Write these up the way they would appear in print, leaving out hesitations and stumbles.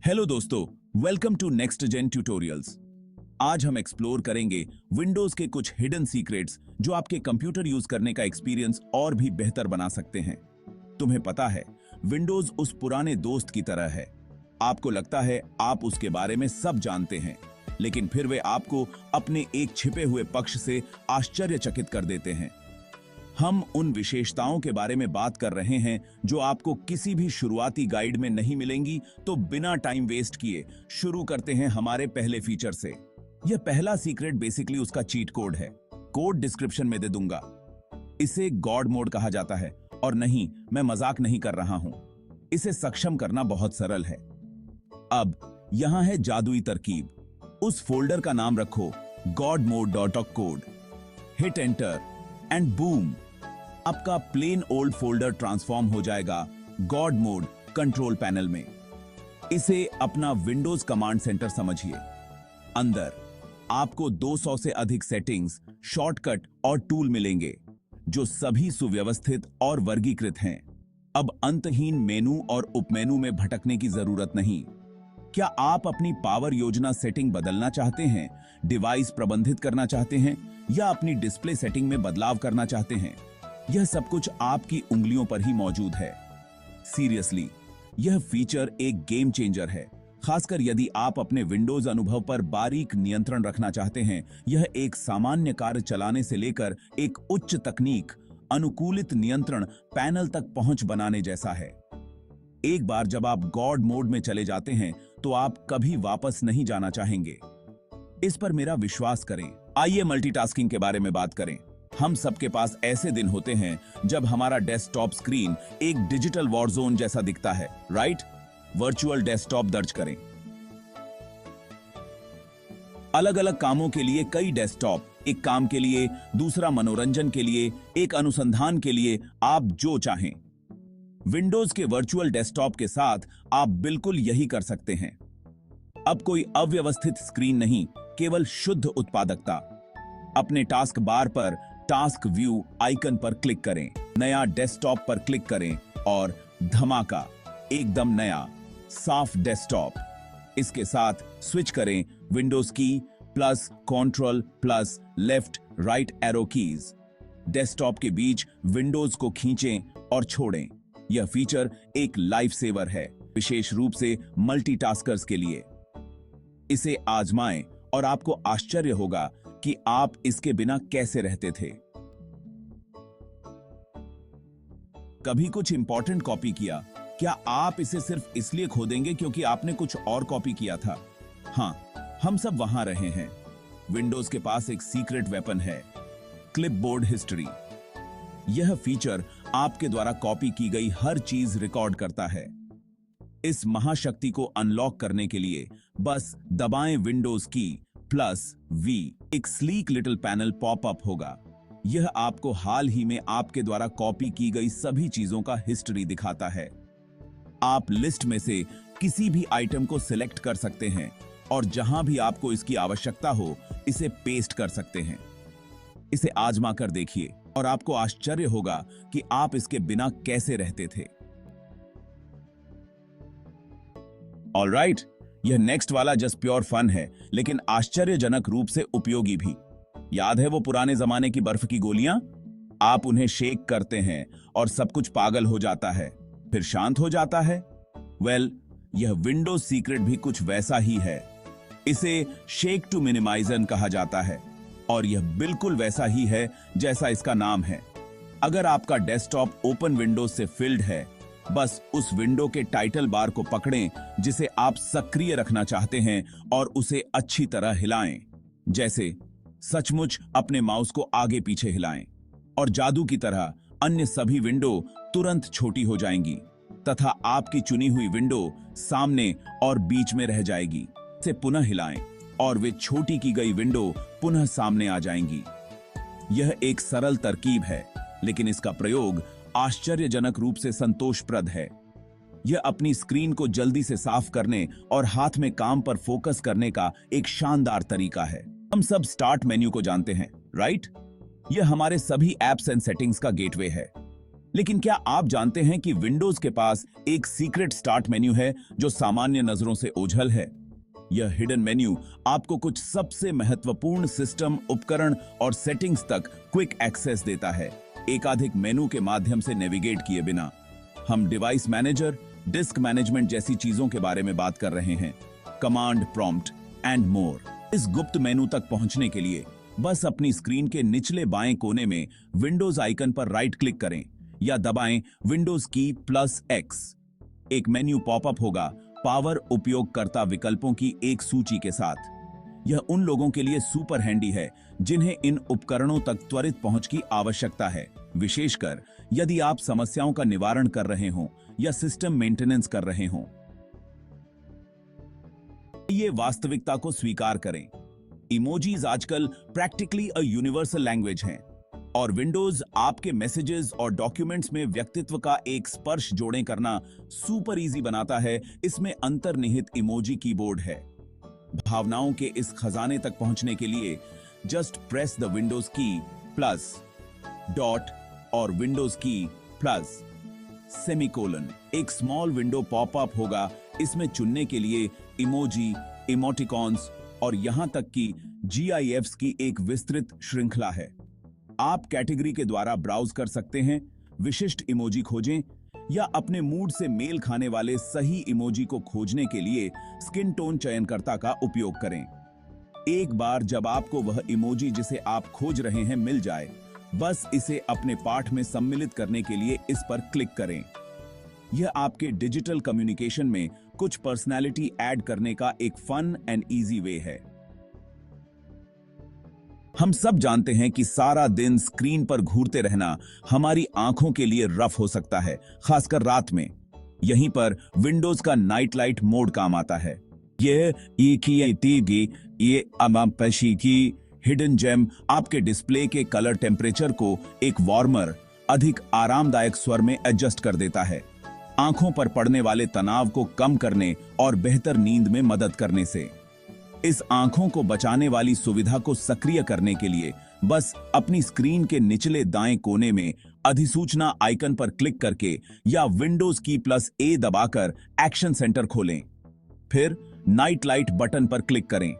Hello दोस्तों, welcome to Next Gen Tutorials. आज हम एक्सप्लोर करेंगे विंडोज के कुछ हिडन सीक्रेट्स जो आपके कंप्यूटर यूज करने का एक्सपीरियंस और भी बेहतर बना सकते हैं। तुम्हें पता है, विंडोज उस पुराने दोस्त की तरह है। आपको लगता है आप उसके बारे में सब जानते हैं, लेकिन फिर वे आपको अपने एक छिपे हुए पक्ष से आश्चर्यचकित कर देते हैं। हम उन विशेषताओं के बारे में बात कर रहे हैं जो आपको किसी भी शुरुआती गाइड में नहीं मिलेंगी। तो बिना टाइम वेस्ट किए शुरू करते हैं हमारे पहले फीचर से। यह पहला सीक्रेट बेसिकली उसका चीट कोड है। कोड डिस्क्रिप्शन में दे दूंगा। इसे गॉड मोड कहा जाता है, और नहीं, मैं मजाक नहीं कर रहा हूं। इसे सक्षम करना बहुत सरल है। अब यहां है जादुई तरकीब। उस फोल्डर का नाम रखो godmode.code। Hit enter and boom, आपका प्लेन ओल्ड फोल्डर ट्रांसफॉर्म हो जाएगा गॉड मोड कंट्रोल पैनल में। इसे अपना विंडोज कमांड सेंटर समझिए। अंदर आपको 200 से अधिक सेटिंग्स, शॉर्टकट और टूल मिलेंगे जो सभी सुव्यवस्थित और वर्गीकृत हैं। अब अंतहीन मेनू और उपमेनू में भटकने की जरूरत नहीं। क्या आप अपनी पावर योजना सेटिंग बदलना चाहते हैं, डिवाइस प्रबंधित करना चाहते हैं, या अपनी डिस्प्ले सेटिंग में बदलाव करना चाहते हैं? यह सब कुछ आपकी उंगलियों पर ही मौजूद है। सीरियसली, यह फीचर एक गेम चेंजर है, खासकर यदि आप अपने विंडोज अनुभव पर बारीक नियंत्रण रखना चाहते हैं। यह एक सामान्य कार्य चलाने से लेकर एक उच्च तकनीक अनुकूलित नियंत्रण पैनल तक पहुंच बनाने जैसा है। एक बार जब आप गॉड मोड में चले जाते हैं तो आप कभी वापस नहीं जाना चाहेंगे। इस पर मेरा विश्वास करें। आइए मल्टीटास्किंग के बारे में बात करें। हम सबके पास ऐसे दिन होते हैं जब हमारा डेस्कटॉप स्क्रीन एक डिजिटल वॉर जोन जैसा दिखता है, राइट? वर्चुअल डेस्कटॉप दर्ज करें। अलग अलग कामों के लिए कई डेस्कटॉप, एक काम के लिए, दूसरा मनोरंजन के लिए, एक अनुसंधान के लिए, आप जो चाहें। विंडोज के वर्चुअल डेस्कटॉप के साथ आप बिल्कुल यही कर सकते हैं। अब कोई अव्यवस्थित स्क्रीन नहीं, केवल शुद्ध उत्पादकता। अपने टास्क बार पर टास्क व्यू आइकन पर क्लिक करें, नया डेस्कटॉप पर क्लिक करें और धमाका, एकदम नया साफ डेस्कटॉप। इसके साथ स्विच करें विंडोज की plus control plus left right arrow keys. Desktop के बीच विंडोज को खींचें और छोड़ें। यह फीचर एक लाइफ सेवर है, विशेष रूप से मल्टीटास्कर्स के लिए। इसे आजमाएं और आपको आश्चर्य होगा कि आप इसके बिना कैसे रहते थे। कभी कुछ इंपॉर्टेंट कॉपी किया? क्या आप इसे सिर्फ इसलिए खो देंगे क्योंकि आपने कुछ और कॉपी किया था? हां, हम सब वहां रहे हैं। विंडोज के पास एक सीक्रेट वेपन है, क्लिपबोर्ड हिस्ट्री। यह फीचर आपके द्वारा कॉपी की गई हर चीज रिकॉर्ड करता है। इस महाशक्ति को अनलॉक करने के लिए बस दबाएं विंडोज की प्लस वी। एक स्लीक लिटिल पैनल पॉपअप होगा। यह आपको हाल ही में आपके द्वारा कॉपी की गई सभी चीजों का हिस्ट्री दिखाता है। आप लिस्ट में से किसी भी आइटम को सिलेक्ट कर सकते हैं और जहां भी आपको इसकी आवश्यकता हो, इसे पेस्ट कर सकते हैं। इसे आजमा कर देखिए और आपको आश्चर्य होगा कि आप इसके बिना कैसे रहते थे। ऑलराइट, यह नेक्स्ट वाला जस्ट प्योर फन है, लेकिन आश्चर्यजनक रूप से उपयोगी भी। याद है वो पुराने जमाने की बर्फ की गोलियां? आप उन्हें शेक करते हैं और सब कुछ पागल हो जाता है, फिर शांत हो जाता है। वेल, यह विंडोज सीक्रेट भी कुछ वैसा ही है। इसे शेक टू मिनिमाइजन कहा जाता है और यह बिल्कुल वैसा ही है जैसा इसका नाम है। अगर आपका डेस्कटॉप ओपन विंडोज से फिल्ड है, बस उस विंडो के टाइटल बार को पकड़ें जिसे आप सक्रिय रखना चाहते हैं और उसे अच्छी तरह हिलाएं, जैसे सचमुच अपने माउस को आगे पीछे हिलाएं, और जादू की तरह अन्य सभी विंडो तुरंत छोटी हो जाएंगी तथा आपकी चुनी हुई विंडो सामने और बीच में रह जाएगी। इसे पुनः हिलाएं और वे छोटी की गई विंडो पुनः सामने आ जाएंगी। यह एक सरल तरकीब है, लेकिन इसका प्रयोग आश्चर्यजनक रूप से संतोषप्रद है। यह अपनी स्क्रीन को जल्दी से साफ करने और हाथ में काम पर फोकस करने का एक शानदार तरीका है। हम सब स्टार्ट मेन्यू को जानते हैं, राइट? यह हमारे सभी एप्स एंड सेटिंग्स का गेटवे है। लेकिन क्या आप जानते हैं कि विंडोज के पास एक सीक्रेट स्टार्ट मेन्यू है जो सामान्य नजरों से ओझल है? यह हिडन मेन्यू आपको कुछ सबसे महत्वपूर्ण सिस्टम, उपकरण और सेटिंग्स तक क्विक एक्सेस देता है, एकाधिक मेनू के माध्यम से नेविगेट किए बिना। हम डिवाइस मैनेजर, डिस्क मैनेजमेंट जैसी चीजों के बारे में बात कर रहे हैं, कमांड प्रॉम्प्ट एंड मोर। इस गुप्त मेनू तक पहुंचने के लिए बस अपनी स्क्रीन के निचले बाएं कोने में विंडोज आइकन पर राइट क्लिक करें या दबाएं विंडोज की +X। एक मेन्यू पॉपअप होगा पावर उपयोगकर्ता विकल्पों की एक सूची के साथ। यह उन लोगों के लिए सुपर हैंडी है जिन्हें इन उपकरणों तक त्वरित पहुंच की आवश्यकता है, विशेषकर यदि आप समस्याओं का निवारण कर रहे हों या सिस्टम मेंटेनेंस कर रहे हों। ये वास्तविकता को स्वीकार करें, इमोजीज आजकल प्रैक्टिकली अ यूनिवर्सल लैंग्वेज हैं और विंडोज आपके मैसेजेस और डॉक्यूमेंट्स में व्यक्तित्व का एक स्पर्श जोड़े करना सुपर इजी बनाता है। इसमें अंतर्निहित इमोजी कीबोर्ड है। भावनाओं के इस खजाने तक पहुंचने के लिए जस्ट प्रेस द विंडोज की प्लस डॉट और विंडोज की प्लस सेमीकोलन। एक स्मॉल विंडो पॉपअप होगा। इसमें चुनने के लिए इमोजी, इमोटिकॉन्स और यहां तक कि GIFs की एक विस्तृत श्रृंखला है। आप कैटेगरी के द्वारा ब्राउज कर सकते हैं, विशिष्ट इमोजी खोजें या अपने मूड से मेल खाने वाले सही इमोजी को खोजने के लिए स्किन टोन चयनकर्ता का उपयोग करें। एक बार जब आपको वह इमोजी जिसे आप खोज रहे हैं मिल जाए, बस इसे अपने पाठ में सम्मिलित करने के लिए इस पर क्लिक करें। यह आपके डिजिटल कम्युनिकेशन में कुछ पर्सनैलिटी ऐड करने का एक फन एंड इजी वे है। हम सब जानते हैं कि सारा दिन स्क्रीन पर घूरते रहना हमारी आंखों के लिए रफ हो सकता है, खासकर रात में। यहीं पर विंडोज का नाइट लाइट मोड काम आता है। ये हिडन जेम आपके डिस्प्ले के कलर टेम्परेचर को एक वार्मर, अधिक आरामदायक स्वर में एडजस्ट कर देता है, आंखों पर पड़ने वाले तनाव को कम करने और बेहतर नींद में मदद करने से। इस आंखों को बचाने वाली सुविधा को सक्रिय करने के लिए बस अपनी स्क्रीन के निचले दाएं कोने में अधिसूचना आइकन पर क्लिक करके या विंडोज की +A दबाकर एक्शन सेंटर खोलें। फिर नाइट लाइट बटन पर क्लिक करें।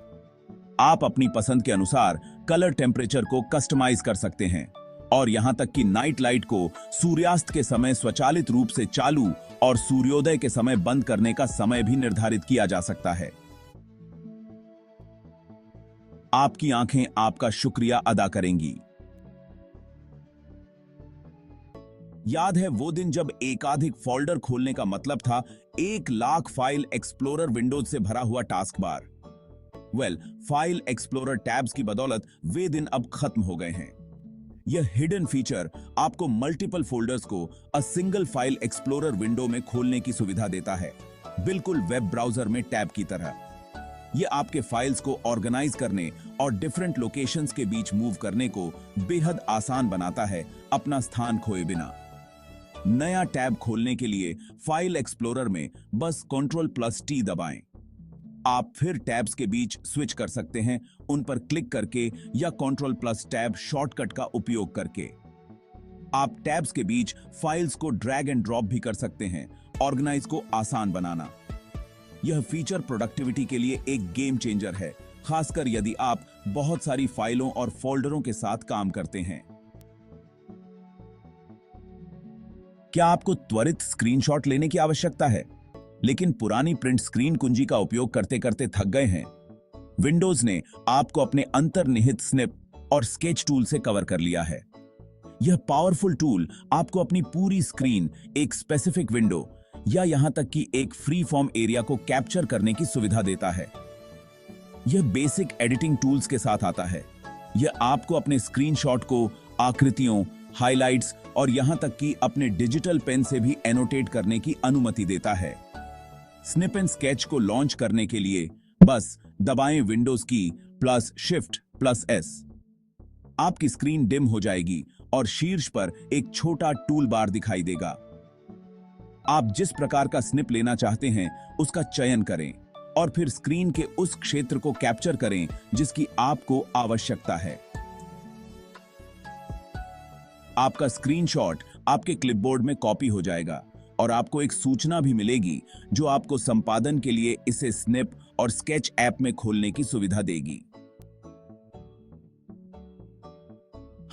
आप अपनी पसंद के अनुसार कलर टेम्परेचर को कस्टमाइज कर सकते हैं और यहां तक कि नाइट लाइट को सूर्यास्त के समय स्वचालित रूप से चालू और सूर्योदय के समय बंद करने का समय भी निर्धारित किया जा सकता है। आपकी आंखें आपका शुक्रिया अदा करेंगी। याद है वो दिन जब एकाधिक फोल्डर खोलने का मतलब था 1,00,000 फाइल एक्सप्लोरर विंडोज से भरा हुआ task bar? File explorer tabs की बदौलत वे दिन अब खत्म हो गए हैं। यह हिडन फीचर आपको मल्टीपल फोल्डर्स को a single file explorer window में खोलने की सुविधा देता है, बिल्कुल वेब ब्राउजर में टैब की तरह। यह आपके फाइल्स को ऑर्गेनाइज करने और डिफरेंट लोकेशंस के बीच मूव करने को बेहद आसान बनाता है, अपना स्थान खोए बिना। नया टैब खोलने के लिए फाइल एक्सप्लोरर में बस Ctrl+T दबाएं। आप फिर टैब्स के बीच स्विच कर सकते हैं, उन पर क्लिक करके या Ctrl+Tab शॉर्टकट का उपयोग करके। आप टैब्स के बीच फाइल्स को ड्रैग एंड ड्रॉप भी कर सकते हैं, ऑर्गेनाइज को आसान बनाना। यह फीचर प्रोडक्टिविटी के लिए एक गेम चेंजर है, खासकर यदि आप बहुत सारी फाइलों और फोल्डरों के साथ काम करते हैं। क्या आपको त्वरित स्क्रीनशॉट लेने की आवश्यकता है, लेकिन पुरानी प्रिंट स्क्रीन कुंजी का उपयोग करते करते थक गए हैं? विंडोज ने आपको अपने अंतर्निहित स्निप और स्केच टूल से कवर कर लिया है। यह पावरफुल टूल आपको अपनी पूरी स्क्रीन, एक स्पेसिफिक विंडो या यहां तक कि एक फ्री फॉर्म एरिया को कैप्चर करने की सुविधा देता है। यह बेसिक एडिटिंग टूल्स के साथ आता है। यह आपको अपने स्क्रीनशॉट को आकृतियों, हाइलाइट्स और यहां तक कि अपने डिजिटल पेन से भी एनोटेट करने की अनुमति देता है। स्निप एंड स्केच को लॉन्च करने के लिए बस दबाएं विंडोज की +Shift+S। आपकी स्क्रीन डिम हो जाएगी और शीर्ष पर एक छोटा टूल बार दिखाई देगा। आप जिस प्रकार का स्निप लेना चाहते हैं उसका चयन करें और फिर स्क्रीन के उस क्षेत्र को कैप्चर करें जिसकी आपको आवश्यकता है। आपका स्क्रीनशॉट आपके क्लिपबोर्ड में कॉपी हो जाएगा और आपको एक सूचना भी मिलेगी जो आपको संपादन के लिए इसे स्निप और स्केच ऐप में खोलने की सुविधा देगी।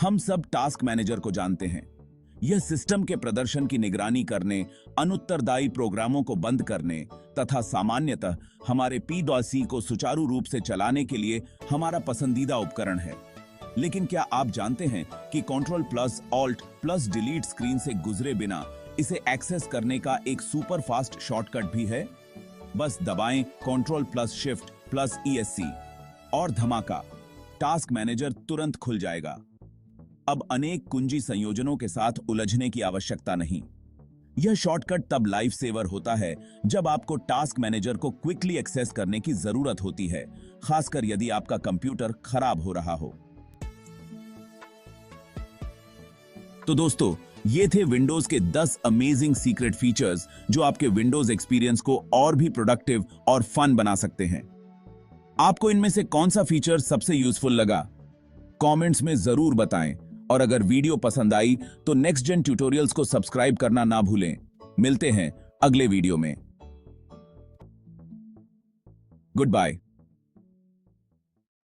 हम सब टास्क मैनेजर को जानते हैं। यह सिस्टम के प्रदर्शन की निगरानी करने, अनुत्तरदायी प्रोग्रामों को बंद करने तथा सामान्यतः हमारे P.C को सुचारू रूप से चलाने के लिए हमारा पसंदीदा उपकरण है। लेकिन क्या आप जानते हैं कि Ctrl+Alt+Delete स्क्रीन से गुजरे बिना इसे एक्सेस करने का एक सुपर फास्ट शॉर्टकट भी है? बस दबाएं Ctrl+Shift+ESC और धमाका, टास्क मैनेजर तुरंत खुल जाएगा। अब अनेक कुंजी संयोजनों के साथ उलझने की आवश्यकता नहीं। यह शॉर्टकट तब लाइफ सेवर होता है जब आपको टास्क मैनेजर को क्विकली एक्सेस करने की जरूरत होती है, खासकर यदि आपका कंप्यूटर खराब हो रहा हो। तो दोस्तों, ये थे विंडोज के 10 अमेजिंग सीक्रेट फीचर्स जो आपके विंडोज एक्सपीरियंस को और भी प्रोडक्टिव और फन बना सकते हैं। आपको इनमें से कौन सा फीचर सबसे यूजफुल लगा? कमेंट्स में जरूर बताएं और अगर वीडियो पसंद आई तो नेक्स्ट जेन ट्यूटोरियल्स को सब्सक्राइब करना ना भूलें। मिलते हैं अगले वीडियो में। Good bye.